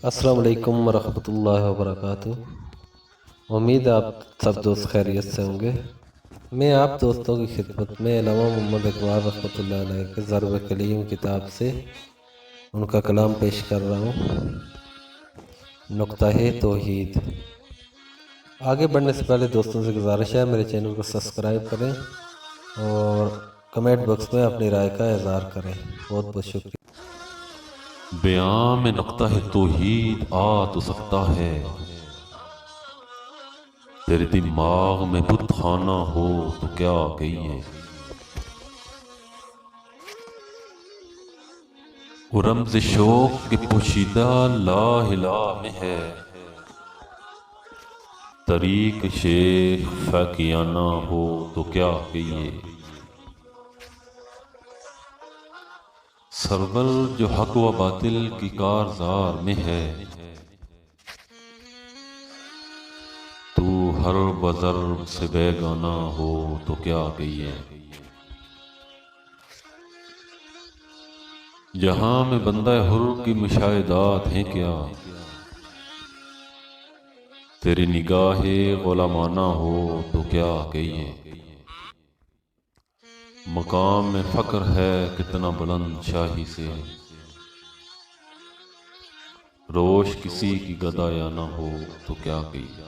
السلام علیکم ورحمۃ اللہ وبرکاتہ۔ امید ہے آپ سب دوست خیریت سے ہوں گے۔ میں آپ دوستوں کی خدمت میں علامہ محمد اقبال رحمۃ اللہ علیہ کے ضرب کلیم کتاب سے ان کا کلام پیش کر رہا ہوں۔ نقطہ توحید۔ آگے بڑھنے سے پہلے دوستوں سے گزارش ہے میرے چینل کو سبسکرائب کریں اور کمنٹ باکس میں اپنی رائے کا اظہار کریں۔ بہت بہت شکریہ۔ بیان میں نقطہ توحید آ تو سکتا ہے، تیرے دماغ میں بت خانہ ہو تو کیا کہیے۔ وہ رمز شوق کے پوشیدہ لا الہ میں ہے، طریق شیخ فقیانہ ہو تو کیا کہیے۔ سرور جو حق و باطل کی کارزار میں ہے، تو ہر بضرب سے بیگانہ ہو تو کیا کہیے۔ جہاں میں بندہ حر کی مشاہدات ہیں کیا، تیری نگاہ غلامانہ ہو تو کیا کہیے۔ مقام میں فقر ہے کتنا بلند شاہی سے، روش کسی کی گدا یا نہ ہو تو کیا کہیے۔